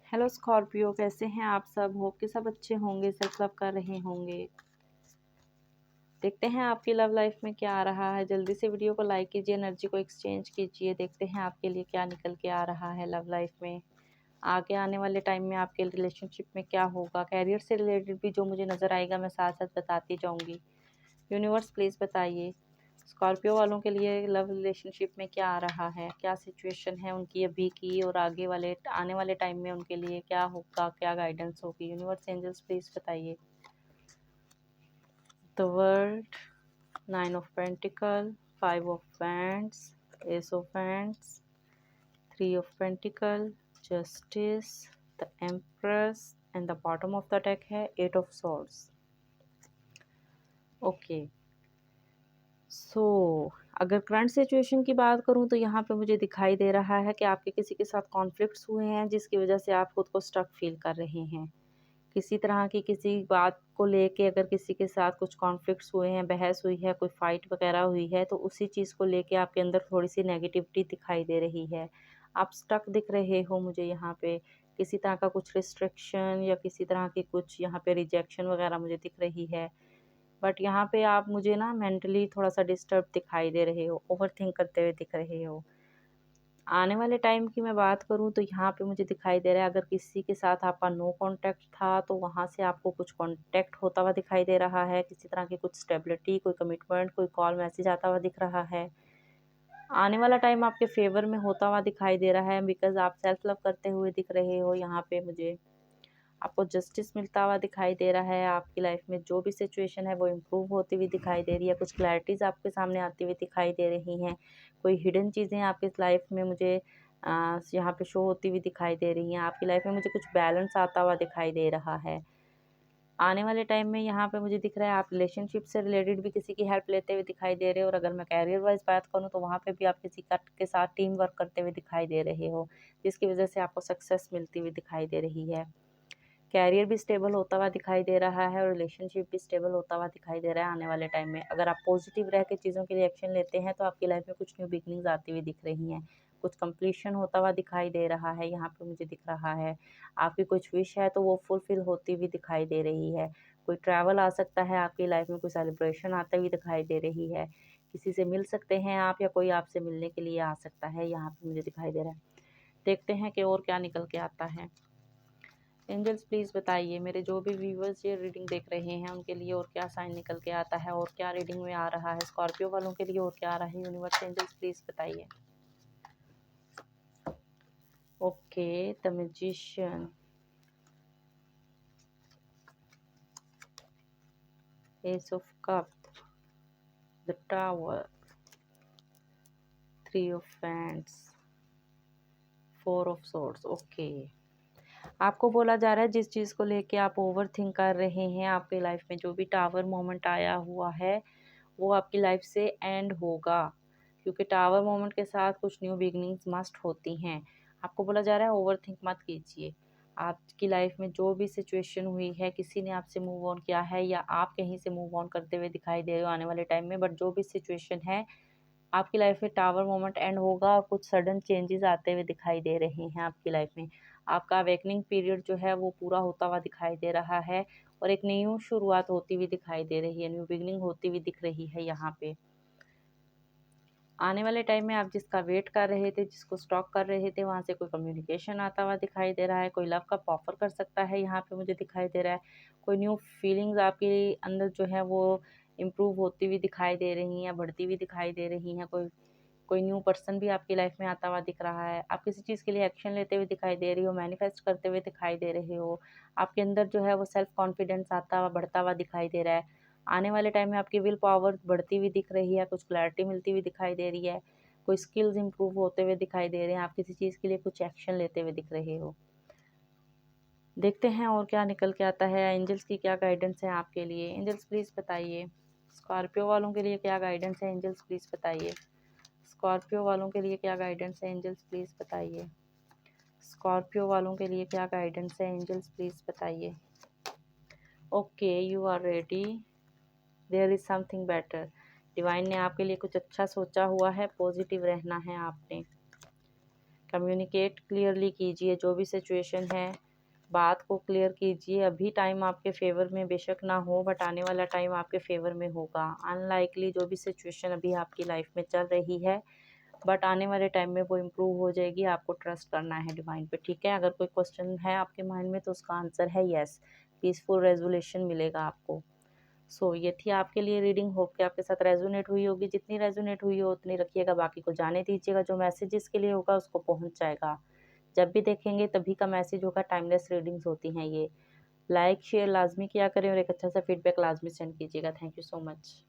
Hello Scorpio, कैसे हैं आप सब। होप कि सब अच्छे होंगे, सेल्फ लव कर रहे होंगे। देखते हैं आपकी लव लाइफ में क्या आ रहा है। जल्दी से वीडियो को लाइक कीजिए, एनर्जी को एक्सचेंज कीजिए। देखते हैं आपके लिए क्या निकल के आ रहा है लव लाइफ में। आगे आने वाले टाइम में आपके रिलेशनशिप में क्या होगा, कैरियर से रिलेटेड भी जो मुझे नज़र आएगा मैं साथ साथ बताती जाऊँगी। यूनिवर्स प्लीज़ बताइए स्कॉर्पियो वालों के लिए लव रिलेशनशिप में क्या आ रहा है, क्या सिचुएशन है उनकी अभी की, और आगे वाले आने वाले टाइम में उनके लिए क्या होगा, क्या गाइडेंस होगी। यूनिवर्स एंजल्स प्लीज़ बताइए। The world, 9 of pentacle, 5 of wands, S of wands, 3 of pentacle, justice, the empress and the bottom of the deck है 8 ऑफ सॉर्ड्स। ओके, सो अगर करंट सिचुएशन की बात करूं तो यहाँ पे मुझे दिखाई दे रहा है कि आपके किसी के साथ कॉन्फ्लिक्ट्स हुए हैं, जिसकी वजह से आप खुद को स्टक फील कर रहे हैं। किसी तरह की किसी बात को लेके अगर किसी के साथ कुछ कॉन्फ्लिक्ट्स हुए हैं, बहस हुई है, कोई फाइट वगैरह हुई है, तो उसी चीज़ को लेके आपके अंदर थोड़ी सी नेगेटिविटी दिखाई दे रही है। आप स्टक दिख रहे हो मुझे यहाँ पे। किसी तरह का कुछ रिस्ट्रिक्शन या किसी तरह की कुछ यहाँ पे रिजेक्शन वगैरह मुझे दिख रही है। बट यहाँ पे आप मुझे ना मेंटली थोड़ा सा डिस्टर्ब दिखाई दे रहे हो, ओवरथिंक करते हुए दिख रहे हो। आने वाले टाइम की मैं बात करूँ तो यहाँ पे मुझे दिखाई दे रहा है, अगर किसी के साथ आपका नो कांटेक्ट था तो वहाँ से आपको कुछ कांटेक्ट होता हुआ दिखाई दे रहा है। किसी तरह की कुछ स्टेबिलिटी, कोई कमिटमेंट, कोई कॉल मैसेज आता हुआ दिख रहा है। आने वाला टाइम आपके फेवर में होता हुआ दिखाई दे रहा है, बिकॉज आप सेल्फ लव करते हुए दिख रहे हो। यहाँ पे मुझे आपको जस्टिस मिलता हुआ दिखाई दे रहा है। आपकी लाइफ में जो भी सिचुएशन है वो इम्प्रूव होती हुई दिखाई दे रही है। कुछ क्लैरिटीज़ आपके सामने आती हुई दिखाई दे रही हैं। कोई हिडन चीज़ें आपकी लाइफ में मुझे यहाँ पे शो होती हुई दिखाई दे रही हैं। आपकी लाइफ में मुझे कुछ बैलेंस आता हुआ दिखाई दे रहा है। आने वाले टाइम में यहाँ पे मुझे दिख रहा है आप रिलेशनशिप से रिलेटेड भी किसी की हेल्प लेते हुए दिखाई दे रहे हो। और अगर मैं कैरियर वाइज बात करूँ तो वहाँ पे भी आप किसी का के साथ टीम वर्क करते हुए दिखाई दे रहे हो, जिसकी वजह से आपको सक्सेस मिलती हुई दिखाई दे रही है। कैरियर भी स्टेबल होता हुआ दिखाई दे रहा है और रिलेशनशिप भी स्टेबल होता हुआ दिखाई दे रहा है आने वाले टाइम में। अगर आप पॉजिटिव रह के चीज़ों के लिए एक्शन लेते हैं तो आपकी लाइफ में कुछ न्यू बिगनिंग्स आती हुई दिख रही हैं। कुछ कंप्लीशन होता हुआ दिखाई दे रहा है, यहाँ पे मुझे दिख रहा है। आपकी कुछ विश है तो वो फुलफिल होती हुई दिखाई दे रही है। कोई ट्रैवल आ सकता है आपकी लाइफ में, कोई सेलिब्रेशन आते हुए दिखाई दे रही है। किसी से मिल सकते हैं आप या कोई आपसे मिलने के लिए आ सकता है, यहाँ पे मुझे दिखाई दे रहा है। देखते हैं कि और क्या निकल के आता है। एंजल्स प्लीज़ बताइए मेरे जो भी व्यूवर्स ये रीडिंग देख रहे हैं उनके लिए और क्या साइन निकल के आता है, और क्या रीडिंग में आ रहा है स्कॉर्पियो वालों के लिए, और क्या आ रहा है। यूनिवर्स एंजल्स प्लीज़ बताइए। Okay, the magician, S of cup, the tower, 3 of wands, 4 of swords. Okay, आपको बोला जा रहा है जिस चीज़ को लेके आप ओवर थिंक कर रहे हैं, आपकी लाइफ में जो भी टावर मोमेंट आया हुआ है वो आपकी लाइफ से एंड होगा, क्योंकि टावर मोमेंट के साथ कुछ न्यू बिगनिंग्स मस्ट होती हैं। आपको बोला जा रहा है ओवर थिंक मत कीजिए। आपकी लाइफ में जो भी सिचुएशन हुई है, किसी ने आपसे मूव ऑन किया है या आप कहीं से मूव ऑन करते हुए दिखाई दे रहे हो आने वाले टाइम में, बट जो भी सिचुएशन है आपकी लाइफ में टावर मोमेंट एंड होगा और कुछ सडन चेंजेस आते हुए दिखाई दे रहे हैं आपकी लाइफ में। आपका अवेकनिंग पीरियड जो है वो पूरा होता हुआ दिखाई दे रहा है और एक न्यू शुरुआत होती हुई दिखाई दे रही है, न्यू बिगनिंग होती हुई दिख रही है। यहाँ पे आने वाले टाइम में आप जिसका वेट कर रहे थे, जिसको स्टॉक कर रहे थे, वहाँ से कोई कम्युनिकेशन आता हुआ दिखाई दे रहा है। कोई लव का ऑफर कर सकता है, यहाँ पे मुझे दिखाई दे रहा है। कोई न्यू फीलिंग्स आपके अंदर जो है वो इम्प्रूव होती हुई दिखाई दे रही हैं, बढ़ती हुई दिखाई दे रही हैं। कोई कोई न्यू पर्सन भी आपकी लाइफ में आता हुआ दिख रहा है। आप किसी चीज़ के लिए एक्शन लेते हुए दिखाई दे रही हो, मैनिफेस्ट करते हुए दिखाई दे रहे हो। आपके अंदर जो है वो सेल्फ कॉन्फिडेंस आता हुआ, बढ़ता हुआ दिखाई दे रहा है। आने वाले टाइम में आपकी विल पावर बढ़ती हुई दिख रही है, कुछ क्लैरिटी मिलती हुई दिखाई दे रही है। कोई स्किल्स इंप्रूव होते हुए दिखाई दे रहे हैं। आप किसी चीज़ के लिए कुछ एक्शन लेते हुए दिख रहे हो। देखते हैं और क्या निकल के आता है। एंजल्स की क्या गाइडेंस है आपके लिए। एंजल्स प्लीज़ बताइए स्कॉर्पियो वालों के लिए क्या गाइडेंस है। एंजल्स प्लीज़ बताइए स्कॉर्पियो वालों के लिए क्या गाइडेंस है। एंजल्स प्लीज़ बताइए स्कॉर्पियो वालों के लिए क्या गाइडेंस है। एंजल्स प्लीज़ बताइए। Okay, you are ready, there is something better. Divine ने आपके लिए कुछ अच्छा सोचा हुआ है, पॉजिटिव रहना है आपने। कम्युनिकेट क्लियरली कीजिए, जो भी सिचुएशन है बात को क्लियर कीजिए। अभी टाइम आपके फेवर में बेशक ना हो, बट आने वाला टाइम आपके फेवर में होगा। अनलाइकली जो भी सिचुएशन अभी आपकी लाइफ में चल रही है, बट आने वाले टाइम में वो इम्प्रूव हो जाएगी। आपको ट्रस्ट करना है डिवाइन पे, ठीक है। अगर कोई क्वेश्चन है आपके माइंड में तो उसका आंसर है यस, पीसफुल रेजोल्यूशन मिलेगा आपको। सो ये थी आपके लिए रीडिंग, होप कि आपके साथ रेजोनेट हुई होगी। जितनी रेजोनेट हुई हो उतनी रखिएगा, बाकी को जाने दीजिएगा। जो मैसेज जिसके लिए होगा उसको पहुंच जाएगा। जब भी देखेंगे तभी का मैसेज होगा। टाइमलेस रीडिंग्स होती हैं ये। लाइक शेयर लाजमी किया करें और एक अच्छा सा फीडबैक लाजमी सेंड कीजिएगा। Thank you so much.